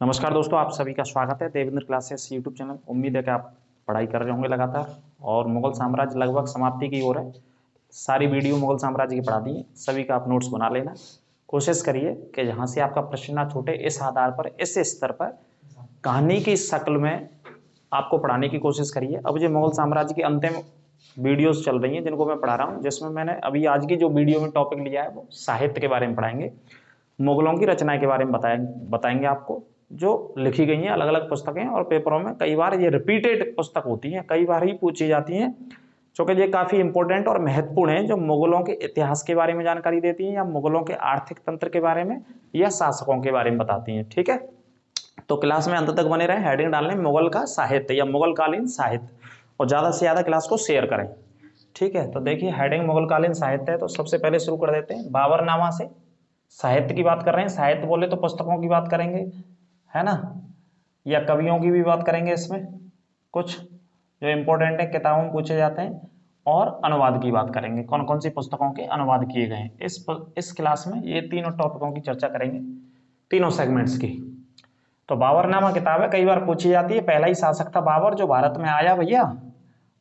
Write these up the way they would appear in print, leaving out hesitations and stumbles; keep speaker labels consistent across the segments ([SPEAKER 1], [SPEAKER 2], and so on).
[SPEAKER 1] नमस्कार दोस्तों, आप सभी का स्वागत है देवेंद्र क्लासेस यूट्यूब चैनल। उम्मीद है कि आप पढ़ाई कर रहे होंगे लगातार और मुगल साम्राज्य लगभग समाप्ति की ओर है। सारी वीडियो मुगल साम्राज्य की पढ़ा दी है, सभी का आप नोट्स बना लेना। कोशिश करिए कि जहाँ से आपका प्रश्न ना छूटे, इस आधार पर, इस स्तर पर कहानी की शक्ल में आपको पढ़ाने की कोशिश करिए। अब ये मुगल साम्राज्य की अंतिम वीडियोस चल रही हैं जिनको मैं पढ़ा रहा हूँ, जिसमें मैंने अभी आज की जो वीडियो में टॉपिक लिया है वो साहित्य के बारे में पढ़ाएंगे। मुगलों की रचना के बारे में बताएंगे आपको, जो लिखी गई हैं अलग अलग पुस्तकें, और पेपरों में कई बार ये रिपीटेड पुस्तक होती हैं, कई बार ही पूछी जाती हैं, क्योंकि ये काफ़ी इंपॉर्टेंट और महत्वपूर्ण है, जो मुगलों के इतिहास के बारे में जानकारी देती हैं या मुगलों के आर्थिक तंत्र के बारे में या शासकों के बारे में बताती हैं। ठीक है, तो क्लास में अंत तक बने रहें। हेडिंग डालने मुगल का साहित्य या मुगल कालीन साहित्य, और ज़्यादा से ज़्यादा क्लास को शेयर करें। ठीक है, तो देखिए हेडिंग मुगल कालीन साहित्य है, तो सबसे पहले शुरू कर देते हैं बाबरनामा से। साहित्य की बात कर रहे हैं, साहित्य बोले तो पुस्तकों की बात करेंगे, है ना, या कवियों की भी बात करेंगे। इसमें कुछ जो इंपॉर्टेंट है किताबों में पूछे जाते हैं, और अनुवाद की बात करेंगे, कौन कौन सी पुस्तकों के अनुवाद किए गए हैं। इस क्लास में ये तीनों टॉपिकों की चर्चा करेंगे, तीनों सेगमेंट्स की। तो बाबरनामा किताब है, कई बार पूछी जाती है। पहला ही शासक था बाबर जो भारत में आया भैया,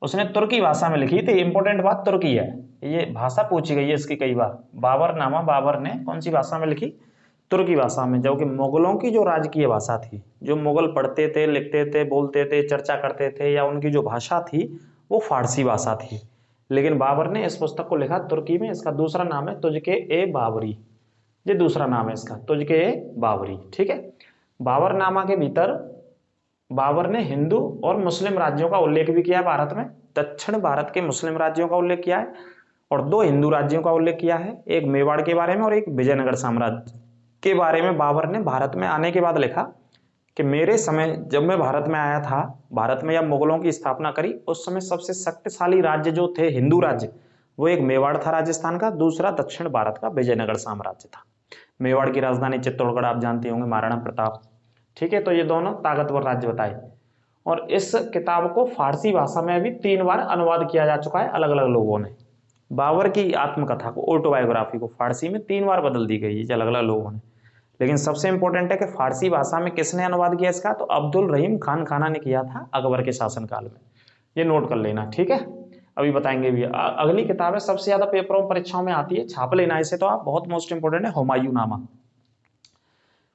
[SPEAKER 1] उसने तुर्की भाषा में लिखी थी। इंपॉर्टेंट बात तुर्की है, ये भाषा पूछी गई है इसकी कई बार। बाबरनामा बाबर ने कौन सी भाषा में लिखी? तुर्की भाषा में। जबकि मुगलों की जो राजकीय भाषा थी, जो मुगल पढ़ते थे, लिखते थे, बोलते थे, चर्चा करते थे, या उनकी जो भाषा थी वो फारसी भाषा थी। लेकिन बाबर ने इस पुस्तक को लिखा तुर्की में। इसका दूसरा नाम है तुझके ए बाबरी, ये दूसरा नाम है इसका, तुझके ए बाबरी। ठीक है, बाबरनामा के भीतर बाबर ने हिंदू और मुस्लिम राज्यों का उल्लेख भी किया है भारत में। दक्षिण भारत के मुस्लिम राज्यों का उल्लेख किया है और दो हिंदू राज्यों का उल्लेख किया है, एक मेवाड़ के बारे में और एक विजयनगर साम्राज्य के बारे में। बाबर ने भारत में आने के बाद लिखा कि मेरे समय, जब मैं भारत में आया था, भारत में जब मुगलों की स्थापना करी, उस समय सबसे शक्तिशाली राज्य जो थे हिंदू राज्य, वो एक मेवाड़ था राजस्थान का, दूसरा दक्षिण भारत का विजयनगर साम्राज्य था। मेवाड़ की राजधानी चित्तौड़गढ़ आप जानते होंगे, महाराणा प्रताप। ठीक है, तो ये दोनों ताकतवर राज्य बताए। और इस किताब को फारसी भाषा में भी 3 बार अनुवाद किया जा चुका है अलग अलग लोगों ने। बाबर की आत्मकथा को, ऑटोबायोग्राफी को, फारसी में 3 बार बदल दी गई है अलग अलग लोगों ने। लेकिन सबसे इंपॉर्टेंट है कि फारसी भाषा में किसने अनुवाद किया इसका? तो अब्दुल रहीम खान खाना ने किया था अकबर के शासनकाल में। ये नोट कर लेना, ठीक है। अभी बताएंगे भी। अगली किताब है, सबसे ज्यादा पेपरों परीक्षाओं में आती है, छाप लेना इसे तो आप, बहुत मोस्ट इंपोर्टेंट है, हुमायूं नामा।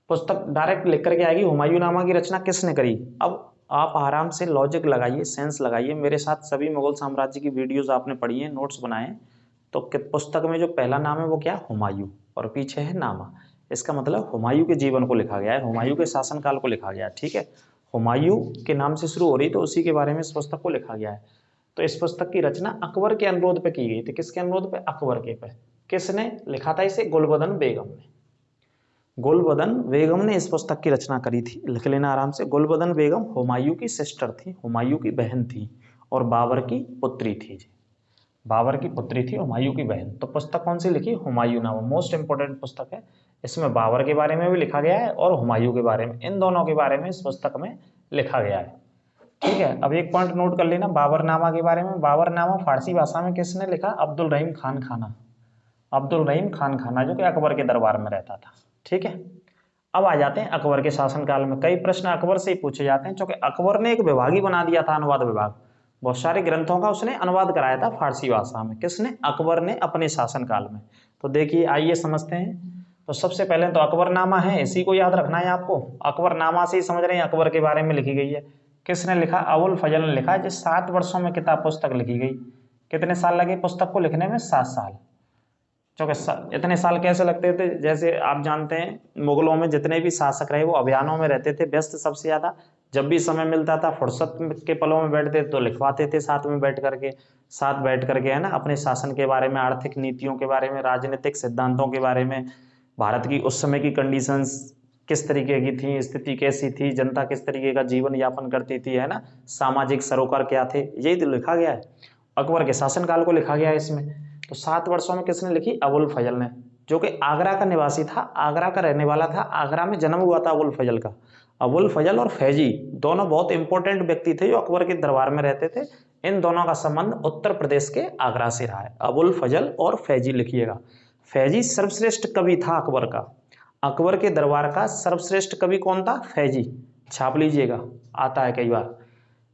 [SPEAKER 1] पुस्तक डायरेक्ट लिख करके आएगी, हुमायूं नामा की रचना किसने करी। अब आप आराम से लॉजिक लगाइए, सेंस लगाइए, मेरे साथ सभी मुगल साम्राज्य की वीडियोस आपने पढ़ी है, नोट्स बनाए। तो पुस्तक में जो पहला नाम है वो क्या? हुमायूं, और पीछे है नामा। इसका मतलब हुमायूं के जीवन को लिखा गया है, हुमायूं के शासनकाल को लिखा गया है। ठीक है, हुमायूं के नाम से शुरू हो रही, तो उसी के बारे में इस पुस्तक को लिखा गया है। तो इस पुस्तक की रचना अकबर के अनुरोध पे की गई थी। किसके अनुरोध पे? अकबर के पे। किसने लिखा था इसे? गुलबदन बेगम ने। गुलबदन बेगम ने इस पुस्तक की रचना करी थी, लिख लेना आराम से। गुलबदन बेगम हुमायूं की सिस्टर थी, हुमायूं की बहन थी, और बाबर की पुत्री थी जी। बाबर की पुत्री थी, हुमायूं की बहन। तो पुस्तक कौन सी लिखी? हुमायूं नामा, मोस्ट इंपोर्टेंट पुस्तक है। इसमें बाबर के बारे में भी लिखा गया है और हुमायूं के बारे में, इन दोनों के बारे में इस पुस्तक में लिखा गया है। ठीक है, अब एक पॉइंट नोट कर लेना बाबरनामा के बारे में। बाबरनामा फारसी भाषा में किसने लिखा? अब्दुल रहीम खान खाना। अब्दुल रहीम खान खाना जो कि अकबर के दरबार में रहता था। ठीक है, अब आ जाते हैं अकबर के शासनकाल में। कई प्रश्न अकबर से ही पूछे जाते हैं, क्योंकि अकबर ने एक विभाग ही बना दिया था, अनुवाद विभाग। बहुत सारे ग्रंथों का उसने अनुवाद कराया था फारसी भाषा में। किसने? अकबर ने, अपने शासनकाल में। तो देखिए, आइए समझते हैं। तो सबसे पहले तो अकबरनामा है, इसी को याद रखना है आपको। अकबरनामा से ही समझ रहे हैं अकबर के बारे में लिखी गई है। किसने लिखा? अबुल फजल ने लिखा, जिस 7 वर्षों में किताब पुस्तक लिखी गई। कितने साल लगे पुस्तक को लिखने में? 7 साल। क्योंकि इतने साल कैसे लगते थे? जैसे आप जानते हैं मुगलों में जितने भी शासक रहे वो अभियानों में रहते थे, व्यस्त सबसे ज्यादा। जब भी समय मिलता था, फुर्सत के पलों में बैठते तो लिखवाते थे साथ में बैठ करके, है ना, अपने शासन के बारे में, आर्थिक नीतियों के बारे में, राजनीतिक सिद्धांतों के बारे में, भारत की उस समय की कंडीशंस किस तरीके की थी, स्थिति कैसी थी, जनता किस तरीके का जीवन यापन करती थी, है ना, सामाजिक सरोकार क्या थे, यही तो लिखा गया है। अकबर के शासनकाल को लिखा गया है इसमें। तो 7 वर्षों में किसने लिखी? अबुल फजल ने, जो कि आगरा का निवासी था, आगरा का रहने वाला था, आगरा में जन्म हुआ था अबुल फजल का। अबुल फजल और फैजी दोनों बहुत इंपॉर्टेंट व्यक्ति थे जो अकबर के दरबार में रहते थे। इन दोनों का संबंध उत्तर प्रदेश के आगरा से रहा है। अबुल फजल और फैजी लिखिएगा। फैजी सर्वश्रेष्ठ कवि था अकबर का। अकबर के दरबार का सर्वश्रेष्ठ कवि कौन था? फैजी। छाप लीजिएगा, आता है कई बार।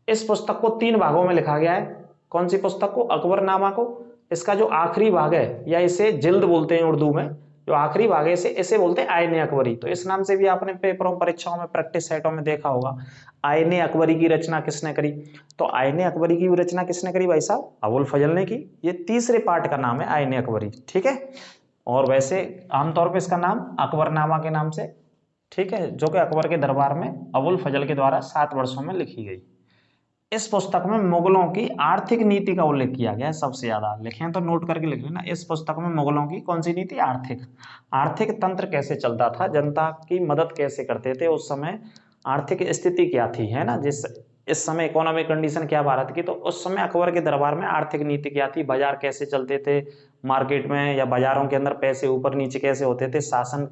[SPEAKER 1] इस पुस्तक को 3 भागों में लिखा गया है। कौन सी पुस्तक को? अकबरनामा को। इसका जो आखिरी भाग है, या इसे जिल्द बोलते हैं उर्दू में, जो आखिरी भाग है इसे बोलते हैं आयने अकबरी। तो इस नाम से भी आपने पेपरों, परीक्षाओं में, प्रैक्टिस सेटों में देखा होगा। आयने अकबरी की रचना किसने करी? तो आयने अकबरी की रचना किसने करी भाई साहब? अबुल फजल ने की। ये तीसरे पार्ट का नाम है आयने अकबरी, ठीक है। और वैसे आमतौर पर इसका नाम अकबरनामा के नाम से, ठीक है, जो कि अकबर के दरबार में अबुल फजल के द्वारा 7 वर्षों में लिखी गई। इस पुस्तक में मुगलों की आर्थिक नीति का उल्लेख किया गया है सबसे ज्यादा। लिखें तो नोट करके लिख लेना। इस पुस्तक में मुगलों की कौन सी नीति? आर्थिक तंत्र कैसे चलता था, जनता की मदद कैसे करते थे, उस समय आर्थिक स्थिति क्या थी, है ना। इस समय इकोनॉमिक कंडीशन क्या भारत की, तो उस समय अकबर के दरबार में आर्थिक नीति क्या थी, बाजार कैसे चलते थे, मार्केट में या बाजारों के अंदर पैसे ऊपर नीचे कैसे होते थे, शासक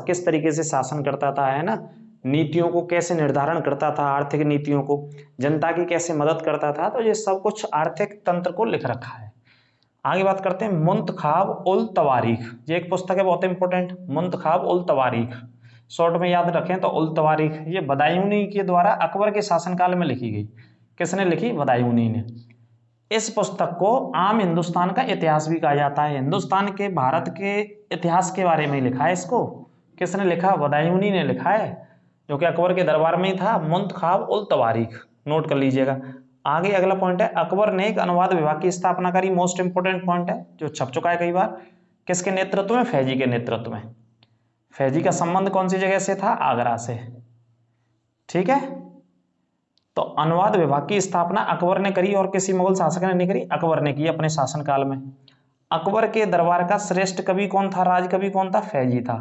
[SPEAKER 1] किस तरीके से शासन करता था, है ना, नीतियों को कैसे निर्धारण करता था, आर्थिक नीतियों को, जनता की कैसे मदद करता था। तो ये सब कुछ आर्थिक तंत्र को लिख रखा है। आगे बात करते हैं मुंतखाब उल तवारीख। ये एक पुस्तक है बहुत इंपॉर्टेंट, मुंतखाब उल तवारीख। शॉर्ट में याद रखें तो उल तवारीख, ये बदायूनी के द्वारा अकबर के शासनकाल में लिखी गई। किसने लिखी? बदायूनी ने। इस पुस्तक को आम हिंदुस्तान का इतिहास भी कहा जाता है। हिंदुस्तान के, भारत के इतिहास के बारे में लिखा है इसको। किसने लिखा? बदायूनी ने लिखा है, जो कि अकबर के दरबार में ही था। मुंतखाब उल तवारीख, नोट कर लीजिएगा। आगे अगला पॉइंट है, अकबर ने एक अनुवाद विभाग की स्थापना करी। मोस्ट इंपोर्टेंट पॉइंट है, जो छप चुका है कई बार। किसके नेतृत्व में? फैजी के नेतृत्व में। फैजी का संबंध कौन सी जगह से था? आगरा से, ठीक है। तो अनुवाद विभाग की स्थापना अकबर ने करी और किसी मुगल शासक ने नहीं करी, अकबर ने की अपने शासनकाल में। अकबर के दरबार का श्रेष्ठ कवि कौन था, राजकवि कौन था? फैजी था।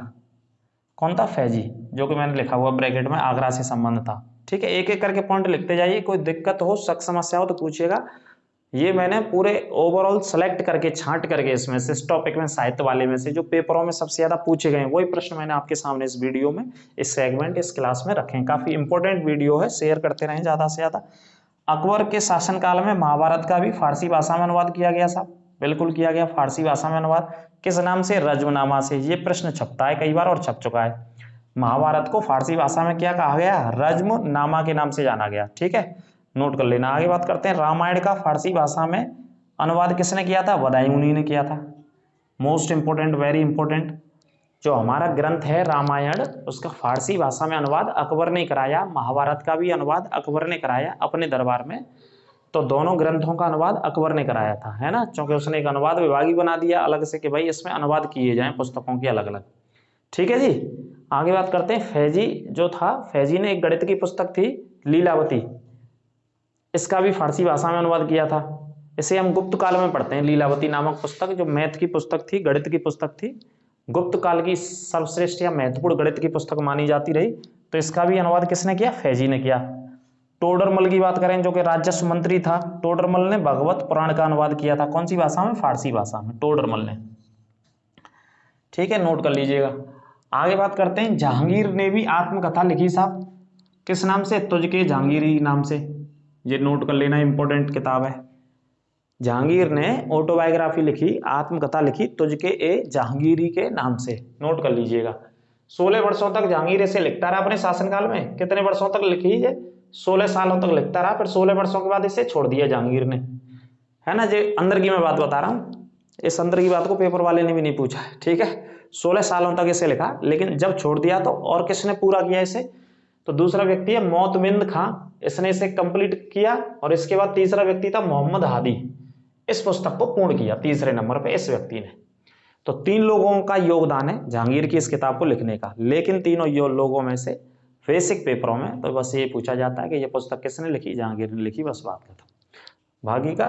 [SPEAKER 1] कौन था? फैजी, जो कि मैंने लिखा हुआ ब्रैकेट में, आगरा से संबंध था, ठीक है। एक एक करके पॉइंट लिखते जाइए, कोई दिक्कत हो, शक समस्या हो तो पूछिएगा। ये मैंने पूरे ओवरऑल सेलेक्ट करके, छांट करके, इसमें से, इस टॉपिक में, साहित्य वाले में से जो पेपरों में सबसे ज्यादा पूछे गए वही प्रश्न मैंने आपके सामने इस वीडियो में, इस सेगमेंट, इस क्लास में रखे हैं। काफी इंपॉर्टेंट वीडियो है, शेयर करते रहें ज्यादा से ज्यादा। अकबर के शासनकाल में महाभारत का भी फारसी भाषा में अनुवाद किया गया साहब, बिल्कुल किया गया फारसी भाषा में अनुवाद। किस नाम से? रज्मनामा से। ये प्रश्न छपता है कई बार और छप चुका है। महाभारत को फारसी भाषा में क्या कहा गया? रज्मनामा के नाम से जाना गया, ठीक है, नोट कर लेना। आगे बात करते हैं, रामायण का फारसी भाषा में अनुवाद किसने किया था? बदायूनी ने किया था। मोस्ट इंपोर्टेंट, वेरी इंपोर्टेंट, जो हमारा ग्रंथ है रामायण, उसका फारसी भाषा में अनुवाद अकबर ने कराया। महाभारत का भी अनुवाद अकबर ने कराया अपने दरबार में। तो दोनों ग्रंथों का अनुवाद अकबर ने कराया था, है ना, क्योंकि उसने एक अनुवाद विभाग ही बना दिया अलग से कि भाई इसमें अनुवाद किए जाएं पुस्तकों के अलग अलग, ठीक है जी। आगे बात करते हैं, फैजी जो था, फैजी ने एक गणित की पुस्तक थी लीलावती, इसका भी फारसी भाषा में अनुवाद किया था। इसे हम गुप्त काल में पढ़ते हैं। लीलावती नामक पुस्तक जो मैथ की पुस्तक थी, गणित की पुस्तक थी, गुप्त काल की सर्वश्रेष्ठ या महत्वपूर्ण गणित की पुस्तक मानी जाती रही। तो इसका भी अनुवाद किसने किया? फैजी ने किया। टोडरमल की बात करें, जो कि राजस्व मंत्री था, टोडरमल ने भगवत पुराण का अनुवाद किया था। कौन सी भाषा में? फारसी भाषा में, टोडरमल ने, ठीक है, नोट कर लीजिएगा। आगे बात करते हैं, जहांगीर ने भी आत्मकथा लिखी साहब। किस नाम से? तुझके जहांगीरी नाम से। ये नोट कर लेना, इंपॉर्टेंट किताब है। जहांगीर ने ऑटोबायोग्राफी लिखी, आत्मकथा लिखी, तुझके ए जहांगीरी के नाम से, नोट कर लीजिएगा। 16 वर्षों तक जहांगीर इसे लिखता रहा अपने शासनकाल में। कितने वर्षों तक लिखी है? 16 सालों तक लिखता रहा। फिर 16 वर्षों के बाद इसे छोड़ दिया जहांगीर ने, है ना। जो अंदर की मैं बात बता रहा हूँ, इस अंदर की बात को पेपर वाले ने भी नहीं पूछा है, ठीक है। 16 सालों तक इसे लिखा, लेकिन जब छोड़ दिया तो और किसने पूरा किया इसे? तो दूसरा व्यक्ति है मोतमिंद खां, इसने इसे कंप्लीट किया। और इसके बाद तीसरा व्यक्ति था मोहम्मद हादी, इस पुस्तक को पूर्ण किया तीसरे नंबर पे इस व्यक्ति ने। तो 3 लोगों का योगदान है जहांगीर की इस किताब को लिखने का, लेकिन तीनों लोगों में से बेसिक पेपरों में तो बस ये पूछा जाता है कि ये पुस्तक किसने लिखी? जहांगीर ने लिखी, बस बात खत्म। बाकी का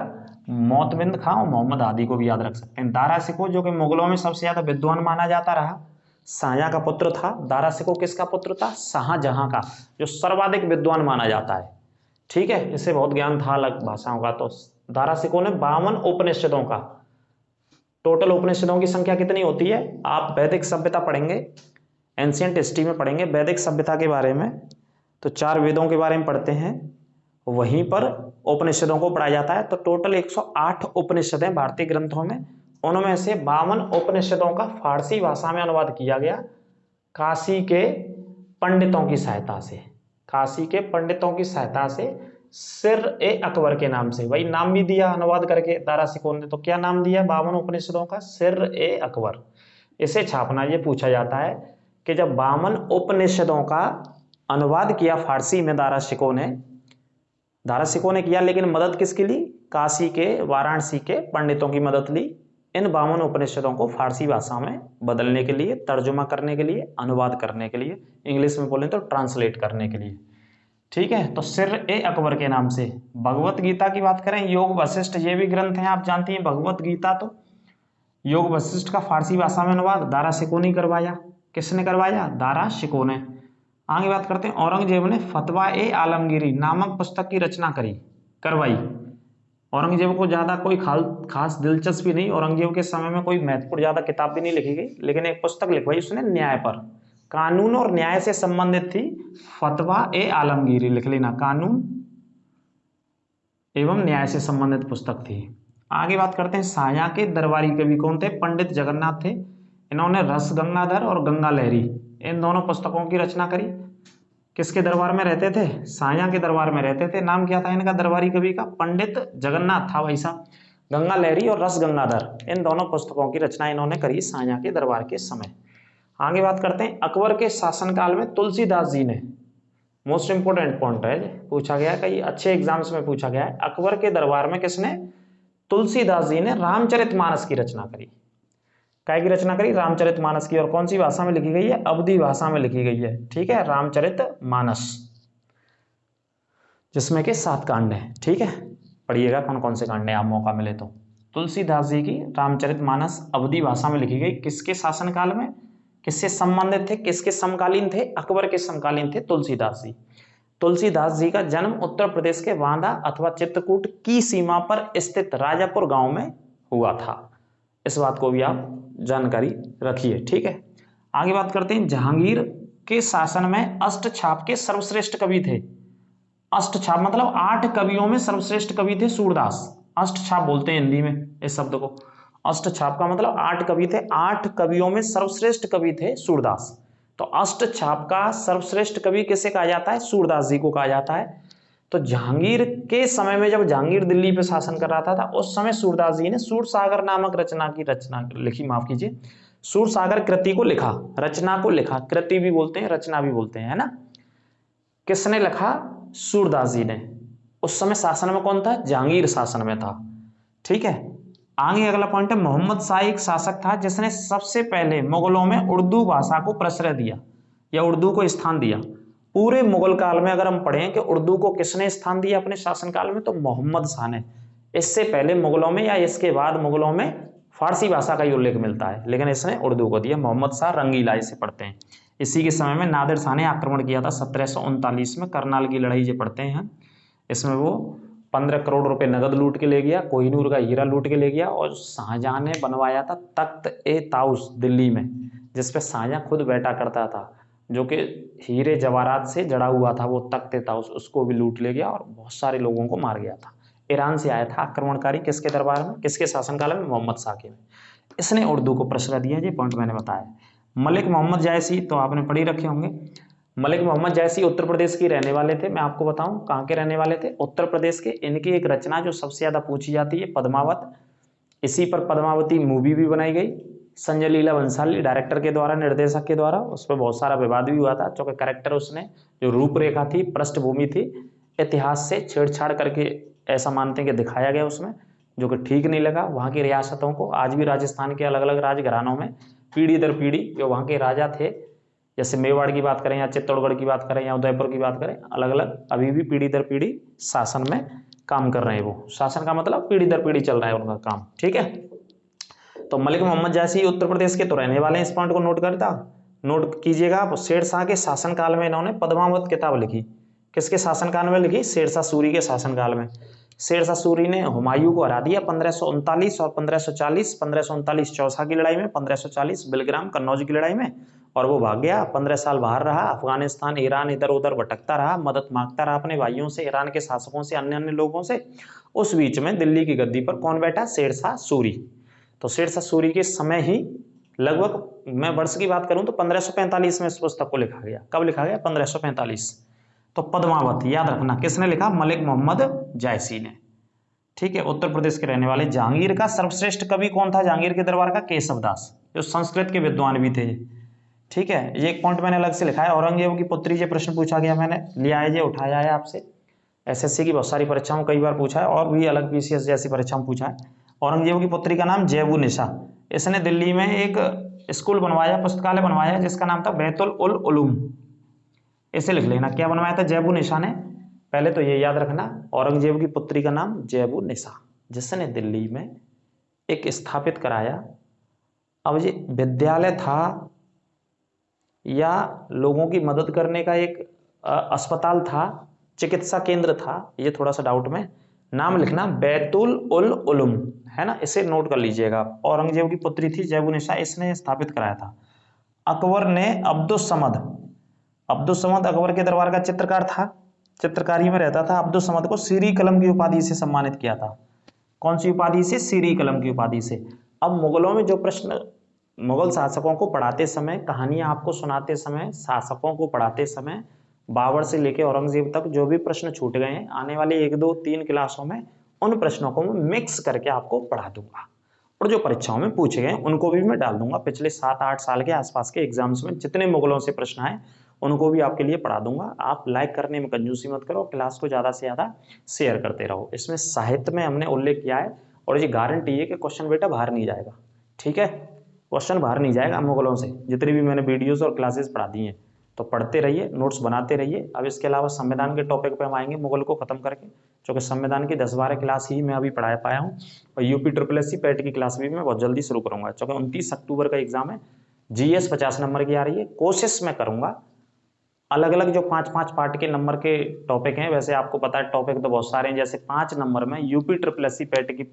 [SPEAKER 1] मोतमिंद खां और मोहम्मद हादी को भी याद रख सकते हैं। दारा शिकोह, जो कि मुगलों में सबसे ज्यादा विद्वान माना जाता रहा, शाहजहां का पुत्र था। दारा शिकोह किसका पुत्र था? शाहजहां का, जो सर्वाधिक विद्वान माना जाता है, ठीक है। इसे बहुत ज्ञान था अलग भाषाओं का। तो दारा शिकोह ने 52 उपनिषदों का, टोटल उपनिषदों की संख्या कितनी होती है? आप वैदिक सभ्यता पढ़ेंगे, एंशियंट हिस्ट्री में पढ़ेंगे वैदिक सभ्यता के बारे में, तो 4 वेदों के बारे में पढ़ते हैं, वहीं पर उपनिषदों को पढ़ाया जाता है। तो टोटल 108 उपनिषद हैं भारतीय ग्रंथों में, उनमें से 52 उपनिषदों का फारसी भाषा में अनुवाद किया गया काशी के पंडितों की सहायता से। काशी के पंडितों की सहायता से सिर-ए-अकबर के नाम से, वही नाम भी दिया अनुवाद करके दारा शिकोह ने। तो क्या नाम दिया 52 उपनिषदों का? सिर-ए-अकबर। इसे छापना, ये पूछा जाता है कि जब 52 उपनिषदों का अनुवाद किया फारसी में दारा शिकोह ने किया, लेकिन मदद किसकी ली? काशी के, वाराणसी के पंडितों की मदद ली इन 52 उपनिषदों को फारसी भाषा में बदलने के लिए, तर्जुमा करने के लिए, अनुवाद करने के लिए, इंग्लिश में बोलें तो ट्रांसलेट करने के लिए। ठीक है, तो सिर-ए-अकबर के नाम से। भगवत गीता की बात करें, योग वशिष्ठ, ये भी ग्रंथ हैं, आप जानती हैं भगवत गीता। तो योग वशिष्ठ का फारसी भाषा में अनुवाद दारा शिकोह ने करवाया। किसने करवाया? दारा शिकोह ने। आगे बात करते हैं, औरंगजेब ने फतवा-ए-आलमगीरी नामक पुस्तक की रचना करवाई। औरंगजेब को ज्यादा कोई खास दिलचस्पी नहीं, औरंगजेब के समय में कोई महत्वपूर्ण ज्यादा किताब भी नहीं लिखी गई, लेकिन एक पुस्तक लिखवाई उसने न्याय पर, कानून और न्याय से संबंधित थी। फतवा-ए-आलमगीरी लिख लेना, कानून एवं न्याय से संबंधित पुस्तक थी। आगे बात करते हैं, शाहजहां के दरबारी कवि कौन थे? पंडित जगन्नाथ थे। इन्होंने रस गंगाधर और गंगा लहरी, इन दोनों पुस्तकों की रचना करी। किसके दरबार में रहते थे? शाहजहां के दरबार में रहते थे। नाम क्या था इनका दरबारी कवि का? पंडित जगन्नाथ था भाई साहब। गंगा लहरी और रस गंगाधर, इन दोनों पुस्तकों की रचना इन्होंने करी शाहजहां के दरबार के समय। आगे बात करते हैं, अकबर के शासनकाल में तुलसीदास जी ने, मोस्ट इंपोर्टेंट पॉइंट है, पूछा गया कई अच्छे एग्जाम्स में पूछा गया है, अकबर के दरबार में किसने? तुलसीदास जी ने रामचरितमानस की रचना करी। काय की रचना करी? रामचरितमानस की। और कौन सी भाषा में लिखी गई है? अवधी भाषा में लिखी गई है। ठीक है, रामचरितमानस, जिसमें के 7 कांड हैं। ठीक है, पढ़िएगा कौन कौन से कांड हैं आप मौका मिले तो। तुलसीदास जी की रामचरितमानस अवधी भाषा में लिखी गई। किसके शासनकाल में? किससे संबंधित थे? किसके समकालीन थे? अकबर के समकालीन थे तुलसीदास जी। तुलसीदास जी का जन्म उत्तर प्रदेश के बांदा अथवा चित्रकूट की सीमा पर स्थित राजापुर गांव में हुआ था। इस बात को भी आप जानकारी रखिए। ठीक है, आगे बात करते हैं, जहांगीर के शासन में अष्टछाप के सर्वश्रेष्ठ कवि थे। अष्टछाप मतलब 8 कवियों में सर्वश्रेष्ठ कवि थे सूरदास। अष्टछाप बोलते हैं हिंदी में इस शब्द को। अष्टछाप का मतलब 8 कवि थे, 8 कवियों में सर्वश्रेष्ठ कवि थे सूरदास। तो अष्टछाप का सर्वश्रेष्ठ कवि किसे कहा जाता है? सूरदास जी को कहा जाता है। तो जहांगीर के समय में, जब जहांगीर दिल्ली पे शासन कर रहा था उस समय सूरदास जी ने सूरसागर नामक रचना लिखी, माफ कीजिए, सूरसागर कृति को लिखा, रचना को लिखा। कृति भी बोलते हैं, रचना भी बोलते हैं, है ना। किसने लिखा? सूरदास जी ने। उस समय शासन में कौन था? जहांगीर शासन में था। ठीक है, आगे अगला पॉइंट है, मोहम्मद शाह एक शासक था जिसने सबसे पहले मुगलों में उर्दू भाषा को प्रश्रय दिया या उर्दू को स्थान दिया। पूरे मुगल काल में अगर हम पढ़ें कि उर्दू को किसने स्थान दिया अपने शासनकाल में, तो मोहम्मद शाह ने। इससे पहले मुगलों में या इसके बाद मुगलों में फारसी भाषा का ही उल्लेख मिलता है, लेकिन इसने उर्दू को दिया। मोहम्मद शाह रंगीला इसे पढ़ते हैं। इसी के समय में नादिर शाह ने आक्रमण किया था 1739 में, करनाल की लड़ाई जो पढ़ते हैं। इसमें वो 15 करोड़ रुपए नगद लूट के ले गया, कोहिनूर का हीरा लूट के ले गया, और शाहजहां ने बनवाया था तख्त-ए-ताउस दिल्ली में, जिसपे शाहजहां खुद बैठा करता था, जो कि हीरे जवाहरात से जड़ा हुआ था। वो तख्त-ए-ताउस उसको भी लूट ले गया और बहुत सारे लोगों को मार गया था। ईरान से आया था आक्रमणकारी, किसके दरबार में, किसके शासनकाल में? मोहम्मद शाह के में। इसने उर्दू को प्रश्रय दिया, ये पॉइंट मैंने बताया। मलिक मोहम्मद जायसी तो आपने पढ़ी रखे होंगे। मलिक मोहम्मद जायसी उत्तर प्रदेश के रहने वाले थे। मैं आपको बताऊं कहाँ के रहने वाले थे? उत्तर प्रदेश के। इनकी एक रचना जो सबसे ज्यादा पूछी जाती है, पद्मावत। इसी पर पद्मावती मूवी भी बनाई गई संजय लीला भंसाली डायरेक्टर के द्वारा, निर्देशक के द्वारा। उस पर बहुत सारा विवाद भी हुआ था, क्योंकि कैरेक्टर उसने जो रूपरेखा थी, पृष्ठभूमि थी, इतिहास से छेड़छाड़ करके ऐसा मानते हैं कि दिखाया गया उसमें, जो कि ठीक नहीं लगा वहाँ की रियासतों को। आज भी राजस्थान के अलग अलग राजघरानों में पीढ़ी दर पीढ़ी जो वहाँ के राजा थे, जैसे मेवाड़ की बात करें या चित्तौड़गढ़ की बात करें या उदयपुर की बात करें, अलग अलग अभी भी पीढ़ी दर पीढ़ी शासन में काम कर रहे हैं। वो शासन का मतलब पीढ़ी दर पीढ़ी चल रहा है उनका काम। ठीक है, तो मलिक मोहम्मद जायसी उत्तर प्रदेश के तो रहने वाले हैं। इस पॉइंट को नोट कीजिएगा आप। शेरशाह के शासनकाल में इन्होंने पद्मावत किताब लिखी। किसके शासनकाल में लिखी? शेरशाह सूरी के शासनकाल में। शेरशाह सूरी ने हुमायूं को हरा दिया 1539 और 1540। 1539 चौसा की लड़ाई में, 1540 बिलग्राम कन्नौज की लड़ाई में, और वो भाग गया। 15 साल बाहर रहा, अफगानिस्तान ईरान इधर उधर भटकता रहा, मदद मांगता रहा अपने भाइयों से, ईरान के शासकों से, अन्य अन्य लोगों से। उस बीच में दिल्ली की गद्दी पर कौन बैठा? शेरशाह सूरी। तो शेरशाह सूरी के समय ही लगभग, मैं वर्ष की बात करूं तो 1545 में इस पुस्तक को लिखा गया। कब लिखा गया? 1545। तो पद्मावत याद रखना किसने लिखा? मलिक मोहम्मद जायसी ने। ठीक है, उत्तर प्रदेश के रहने वाले। जहांगीर का सर्वश्रेष्ठ कवि कौन था जहांगीर के दरबार का? केशवदास, जो संस्कृत के विद्वान भी थे। ठीक है, ये एक पॉइंट मैंने अलग से लिखा है। औरंगजेब की पुत्री, ये प्रश्न पूछा गया, मैंने लिया है, ये उठाया है आपसे। एसएससी की बहुत सारी परीक्षाओं कई बार पूछा है, और भी अलग पीसीएस जैसी परीक्षाओं पूछा है। औरंगजेब की पुत्री का नाम जैबुनिसा। इसने दिल्ली में एक स्कूल बनवाया, पुस्तकालय बनवाया, जिसका नाम था बैतुल उल उलूम। इसे लिख लेना, क्या बनवाया था? जैबुनिसा ने। पहले तो ये याद रखना, औरंगजेब की पुत्री का नाम जैबुनिसा, जिसने दिल्ली में एक स्थापित कराया। अब ये विद्यालय था या लोगों की मदद करने का एक अस्पताल था, चिकित्सा केंद्र था, ये थोड़ा सा डाउट में। नाम लिखना बैतुल उल उलूम, है ना, इसे नोट कर लीजिएगा। औरंगजेब की पुत्री थी जैबुनिसा, इसने स्थापित कराया था। अकबर ने अब्दुस समद अकबर के दरबार का चित्रकार था, चित्रकारी में रहता था। अब्दुस समद को सीरी कलम की उपाधि से सम्मानित किया था। कौन सी उपाधि से? सीरी कलम की उपाधि से। अब मुगलों में जो प्रश्न, मुगल शासकों को पढ़ाते समय, कहानियां आपको सुनाते समय, शासकों को पढ़ाते समय, बाबर से लेकर औरंगजेब तक जो भी प्रश्न छूट गए हैं, आने वाली 1, 2, 3 क्लासों में उन प्रश्नों को मैं मिक्स करके आपको पढ़ा दूंगा, और जो परीक्षाओं में पूछे गए उनको भी मैं डाल दूंगा। पिछले 7-8 साल के आसपास के एग्जाम्स में जितने मुगलों से प्रश्न आए उनको भी आपके लिए पढ़ा दूंगा। आप लाइक करने में कंजूसी मत करो, क्लास को ज्यादा से ज्यादा शेयर करते रहो। इसमें साहित्य में हमने उल्लेख किया है, और ये गारंटी है कि क्वेश्चन बेटा बाहर नहीं जाएगा। ठीक है, क्वेश्चन बाहर नहीं जाएगा मुगलों से, जितनी भी मैंने वीडियोस और क्लासेस पढ़ा दी हैं। तो पढ़ते रहिए, नोट्स बनाते रहिए। अब इसके अलावा संविधान के टॉपिक पे हम आएंगे मुगल को खत्म करके, क्योंकि संविधान की 10-12 क्लास ही मैं अभी पढ़ा पाया हूँ, और यूपी SSS पैट की क्लास भी मैं बहुत जल्दी शुरू करूंगा, क्योंकि 29 अक्टूबर का एग्जाम है। जीएस 50 नंबर की आ रही है। कोशिश मैं करूंगा अलग अलग जो 5-5 पार्ट के नंबर के टॉपिक हैं, वैसे आपको पता है टॉपिक तो बहुत सारे हैं, जैसे 5 नंबर में यूपी SSS पैट की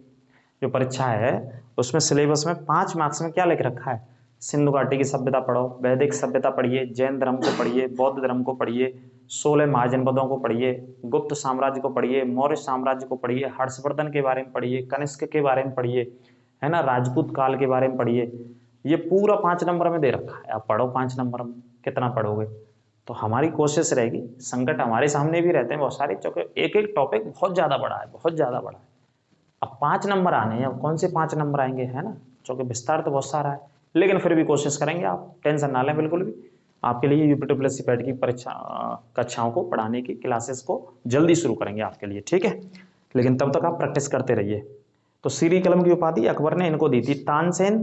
[SPEAKER 1] जो परीक्षा है उसमें सिलेबस में 5 मार्क्स में क्या लिख रखा है? सिंधु घाटी की सभ्यता पढ़ो, वैदिक सभ्यता पढ़िए, जैन धर्म को पढ़िए, बौद्ध धर्म को पढ़िए, 16 महाजनपदों को पढ़िए, गुप्त साम्राज्य को पढ़िए, मौर्य साम्राज्य को पढ़िए, हर्षवर्धन के बारे में पढ़िए, कनिष्क के बारे में पढ़िए, है ना, राजपूत काल के बारे में पढ़िए। ये पूरा 5 नंबर में दे रखा है, आप पढ़ो 5 नंबर में। कितना पढ़ोगे? तो हमारी कोशिश रहेगी, संकट हमारे सामने भी रहते हैं बहुत सारे, क्योंकि एक एक टॉपिक बहुत ज़्यादा बड़ा है, बहुत ज़्यादा बड़ा है। अब 5 नंबर आने हैं, अब कौन से 5 नंबर आएंगे, है ना, क्योंकि विस्तार तो बहुत सारा है, लेकिन फिर भी कोशिश करेंगे। आप टेंशन ना लें बिल्कुल भी, आपके लिए यूपी SSS पैट की परीक्षा कक्षाओं को पढ़ाने की क्लासेस को जल्दी शुरू करेंगे आपके लिए। ठीक है, लेकिन तब तक आप प्रैक्टिस करते रहिए। तो सीरी कलम की उपाधि अकबर ने इनको दी थी। तानसेन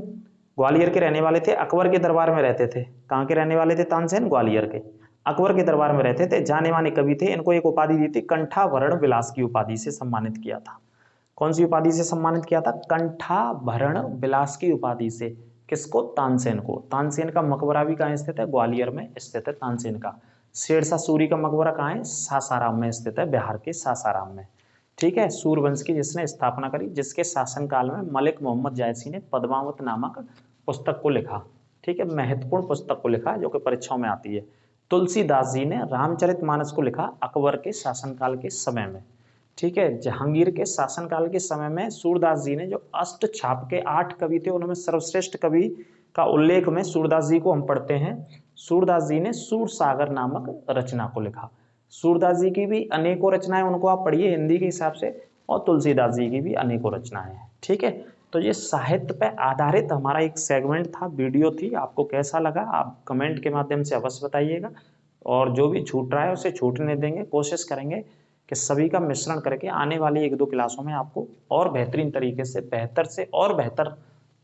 [SPEAKER 1] ग्वालियर के रहने वाले थे, अकबर के दरबार में रहते थे। कहाँ के रहने वाले थे? तानसेन ग्वालियर के, अकबर के दरबार में रहते थे, जाने माने कवि थे। इनको एक उपाधि दी थी, कंठाभरण विलास की उपाधि से सम्मानित किया था। कौन सी उपाधि से सम्मानित किया था? कंठाभरण विलास की उपाधि से। किसको? तानसेन को। तानसेन का मकबरा भी कहाँ स्थित है? ग्वालियर में स्थित है तानसेन का। शेरशाह सूरी का मकबरा कहाँ है? सासाराम में स्थित है, बिहार के सासाराम में। ठीक है, सूरवंश की जिसने स्थापना करी, जिसके शासनकाल में मलिक मोहम्मद जायसी ने पद्मावत नामक पुस्तक को लिखा। ठीक है, महत्वपूर्ण पुस्तक को लिखा जो कि परीक्षाओं में आती है। तुलसीदास जी ने रामचरितमानस को लिखा अकबर के शासनकाल के समय में। ठीक है, जहांगीर के शासनकाल के समय में सूरदास जी ने जो अष्टछाप के 8 कवि थे, उनमें सर्वश्रेष्ठ कवि का उल्लेख में सूरदास जी को हम पढ़ते हैं। सूरदास जी ने सूरसागर नामक रचना को लिखा। सूरदास जी की भी अनेकों रचनाएं, उनको आप पढ़िए हिंदी के हिसाब से, और तुलसीदास जी की भी अनेकों रचनाएं हैं। ठीक है, तो ये साहित्य पर आधारित हमारा एक सेगमेंट था, वीडियो थी। आपको कैसा लगा आप कमेंट के माध्यम से अवश्य बताइएगा, और जो भी छूट रहा है उसे छूटने देंगे। कोशिश करेंगे कि सभी का मिश्रण करके आने वाली 1-2 क्लासों में आपको और बेहतरीन तरीके से, बेहतर से और बेहतर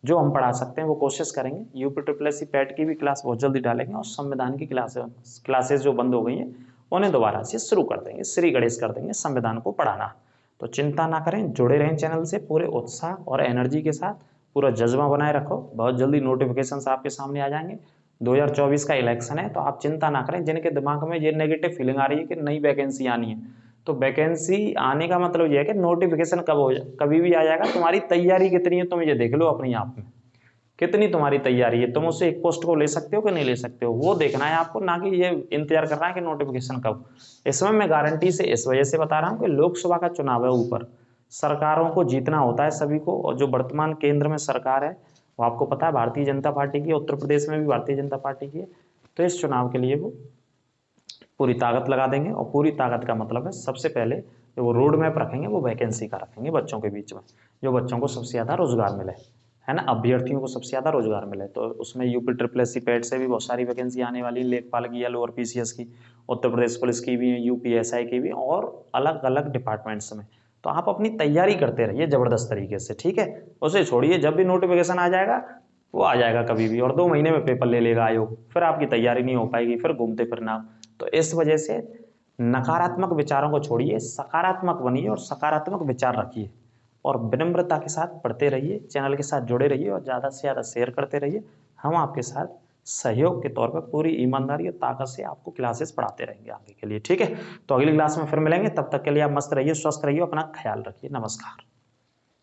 [SPEAKER 1] जो हम पढ़ा सकते हैं वो कोशिश करेंगे। यूपी SSS पैट की भी क्लास बहुत जल्दी डालेंगे, और संविधान की क्लासेस जो बंद हो गई हैं उन्हें दोबारा से शुरू कर देंगे, श्री गणेश कर देंगे संविधान को पढ़ाना। तो चिंता ना करें, जुड़े रहें चैनल से पूरे उत्साह और एनर्जी के साथ, पूरा जज्बा बनाए रखो। बहुत जल्दी नोटिफिकेशंस आपके सामने आ जाएंगे। 2024 का इलेक्शन है, तो आप चिंता ना करें। जिनके दिमाग में ये नेगेटिव फीलिंग आ रही है कि नई वैकेंसी आनी है, तो वैकेंसी आने का मतलब ये है कि नोटिफिकेशन कब हो जाए, कभी भी आ जाएगा। तुम्हारी तैयारी कितनी है तुम ये देख लो अपने आप में, कितनी तुम्हारी तैयारी है। तुम उससे एक पोस्ट को ले सकते हो कि नहीं ले सकते हो, वो देखना है आपको, ना कि ये इंतजार करना है कि नोटिफिकेशन कब। इसमें मैं गारंटी से इस वजह से बता रहा हूँ कि लोकसभा का चुनाव है ऊपर, सरकारों को जीतना होता है सभी को, और जो वर्तमान केंद्र में सरकार है वो आपको पता है भारतीय जनता पार्टी की, उत्तर प्रदेश में भी भारतीय जनता पार्टी की है। तो इस चुनाव के लिए वो पूरी ताकत लगा देंगे, और पूरी ताकत का मतलब है सबसे पहले जो वो रोड मैप रखेंगे वो वैकेंसी का रखेंगे बच्चों के बीच में, जो बच्चों को सबसे ज़्यादा रोजगार मिले, है ना, अभ्यर्थियों को सबसे ज़्यादा रोजगार मिले। तो उसमें यूपी SSC पैट से भी बहुत सारी वैकेंसी आने वाली, लेखपाल की या लोअर PCS की, उत्तर प्रदेश पुलिस की भी, UPSI की भी, और अलग अलग डिपार्टमेंट्स में। तो आप अपनी तैयारी करते रहिए ज़बरदस्त तरीके से, ठीक है। उसे छोड़िए, जब भी नोटिफिकेशन आ जाएगा वो आ जाएगा कभी भी, और 2 महीने में पेपर ले लेगा आयोग, फिर आपकी तैयारी नहीं हो पाएगी, फिर घूमते फिरना। तो इस वजह से नकारात्मक विचारों को छोड़िए, सकारात्मक बनिए और सकारात्मक विचार रखिए, और विनम्रता के साथ पढ़ते रहिए, चैनल के साथ जुड़े रहिए, और ज़्यादा से ज़्यादा शेयर करते रहिए। हम आपके साथ सहयोग के तौर पर पूरी ईमानदारी और ताकत से आपको क्लासेस पढ़ाते रहेंगे आगे के लिए, ठीक है। तो अगली क्लास में फिर मिलेंगे, तब तक के लिए आप मस्त रहिए, स्वस्थ रहिए, अपना ख्याल रखिए। नमस्कार।